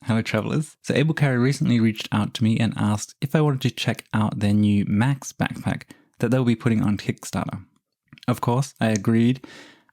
Hello travelers. So Ebook recently reached out to me and asked if I wanted to check out their new Max backpack that they'll be putting on Kickstarter. Of course, I agreed,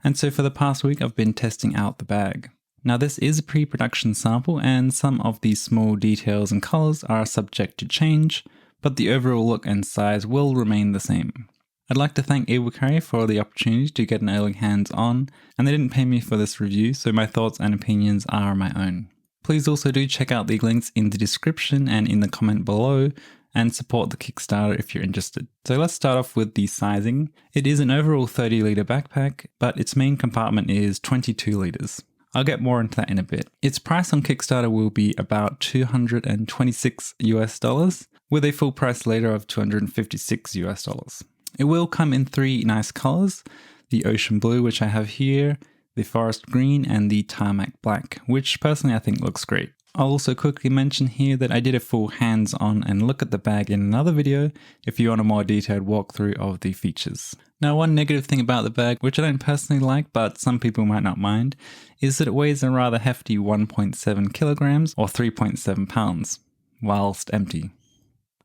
and so for the past week I've been testing out the bag. Now this is a pre-production sample and some of the small details and colors are subject to change, but the overall look and size will remain the same. I'd like to thank Ebook for the opportunity to get an early hands on, and they didn't pay me for this review, so my thoughts and opinions are my own. Please also do check out the links in the description and in the comment below and support the Kickstarter if you're interested. So let's start off with the sizing. It is an overall 30 litre backpack, but its main compartment is 22 litres. I'll get more into that in a bit. Its price on Kickstarter will be about $226 US, with a full price later of $256 US. It will come in 3 nice colours, the ocean blue, which I have here, the forest green, and the tarmac black, which personally I think looks great. I'll also quickly mention here that I did a full hands-on and look at the bag in another video if you want a more detailed walkthrough of the features. Now, one negative thing about the bag, which I don't personally like but some people might not mind, is that it weighs a rather hefty 1.7 kilograms or 3.7 pounds, whilst empty.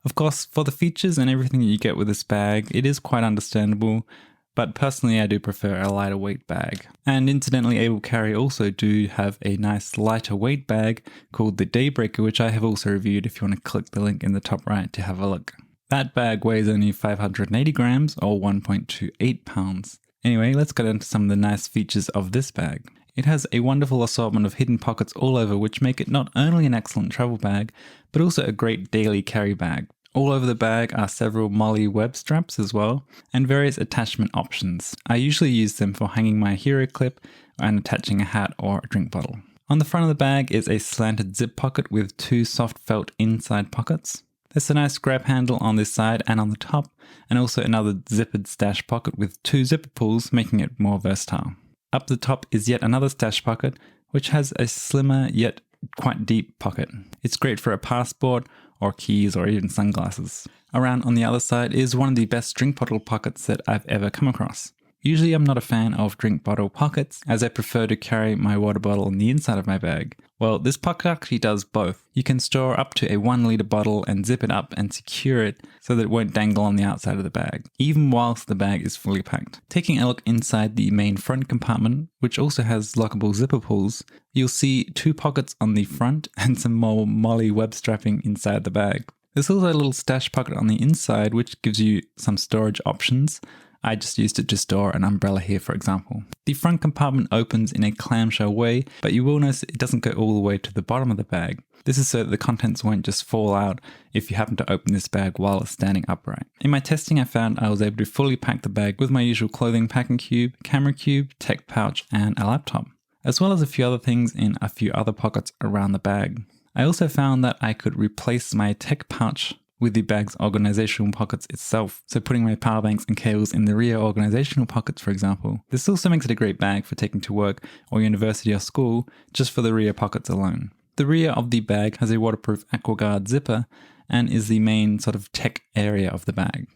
Of course, for the features and everything that you get with this bag, it is quite understandable, but personally I do prefer a lighter weight bag. And incidentally, Ebook also do have a nice lighter weight bag called the Daybreaker, which I have also reviewed if you want to click the link in the top right to have a look. That bag weighs only 580 grams or 1.28 pounds. Anyway, let's get into some of the nice features of this bag. It has a wonderful assortment of hidden pockets all over, which make it not only an excellent travel bag, but also a great daily carry bag. All over the bag are several MOLLE web straps as well, and various attachment options. I usually use them for hanging my hero clip and attaching a hat or a drink bottle. On the front of the bag is a slanted zip pocket with 2 soft felt inside pockets. There's a nice grab handle on this side and on the top, and also another zippered stash pocket with 2 zipper pulls, making it more versatile. Up the top is yet another stash pocket, which has a slimmer yet quite deep pocket. It's great for a passport or keys or even sunglasses. Around on the other side is one of the best drink bottle pockets that I've ever come across. Usually I'm not a fan of drink bottle pockets, as I prefer to carry my water bottle on the inside of my bag. Well, this pocket actually does both. You can store up to a 1 litre bottle and zip it up and secure it so that it won't dangle on the outside of the bag, even whilst the bag is fully packed. Taking a look inside the main front compartment, which also has lockable zipper pulls, you'll see 2 pockets on the front and some more MOLLE web strapping inside the bag. There's also a little stash pocket on the inside, which gives you some storage options. I just used it to store an umbrella here, for example. The front compartment opens in a clamshell way, but you will notice it doesn't go all the way to the bottom of the bag. This is so that the contents won't just fall out if you happen to open this bag while it's standing upright. In my testing, I found I was able to fully pack the bag with my usual clothing packing cube, camera cube, tech pouch, and a laptop, as well as a few other things in a few other pockets around the bag. I also found that I could replace my tech pouch with the bag's organizational pockets itself, so putting my power banks and cables in the rear organizational pockets, for example. This also makes it a great bag for taking to work or university or school, just for the rear pockets alone. The rear of the bag has a waterproof AquaGuard zipper and is the main sort of tech area of the bag.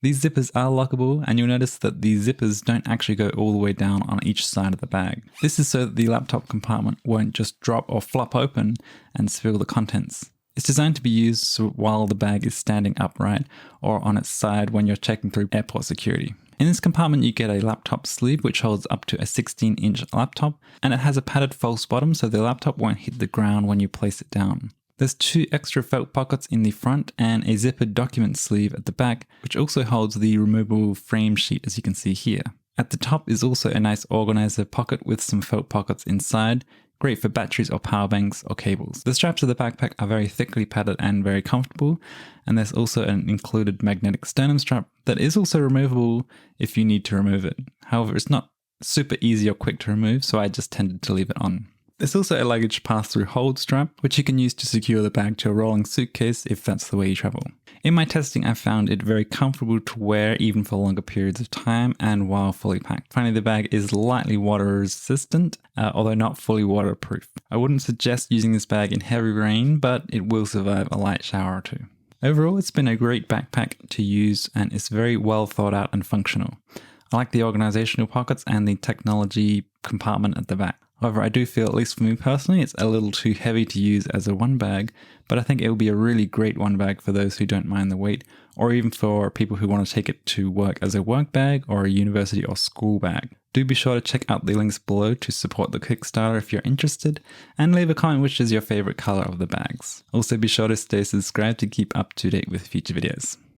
These zippers are lockable, and you'll notice that the zippers don't actually go all the way down on each side of the bag. This is so that the laptop compartment won't just drop or flop open and spill the contents. It's designed to be used while the bag is standing upright or on its side when you're checking through airport security. In this compartment you get a laptop sleeve which holds up to a 16-inch laptop, and it has a padded false bottom so the laptop won't hit the ground when you place it down. There's 2 extra felt pockets in the front and a zippered document sleeve at the back, which also holds the removable frame sheet, as you can see here. At the top is also a nice organizer pocket with some felt pockets inside, great for batteries or power banks or cables. The straps of the backpack are very thickly padded and very comfortable, and there's also an included magnetic sternum strap that is also removable if you need to remove it. However, it's not super easy or quick to remove, so I just tended to leave it on. There's also a luggage pass-through hold strap, which you can use to secure the bag to a rolling suitcase if that's the way you travel. In my testing, I found it very comfortable to wear even for longer periods of time and while fully packed. Finally, the bag is lightly water resistant, although not fully waterproof. I wouldn't suggest using this bag in heavy rain, but it will survive a light shower or 2. Overall, it's been a great backpack to use and it's very well thought out and functional. I like the organizational pockets and the technology compartment at the back. However, I do feel, at least for me personally, it's a little too heavy to use as a one bag, but I think it will be a really great one bag for those who don't mind the weight, or even for people who want to take it to work as a work bag or a university or school bag. Do be sure to check out the links below to support the Kickstarter if you're interested, and leave a comment which is your favorite color of the bags. Also be sure to stay subscribed to keep up to date with future videos.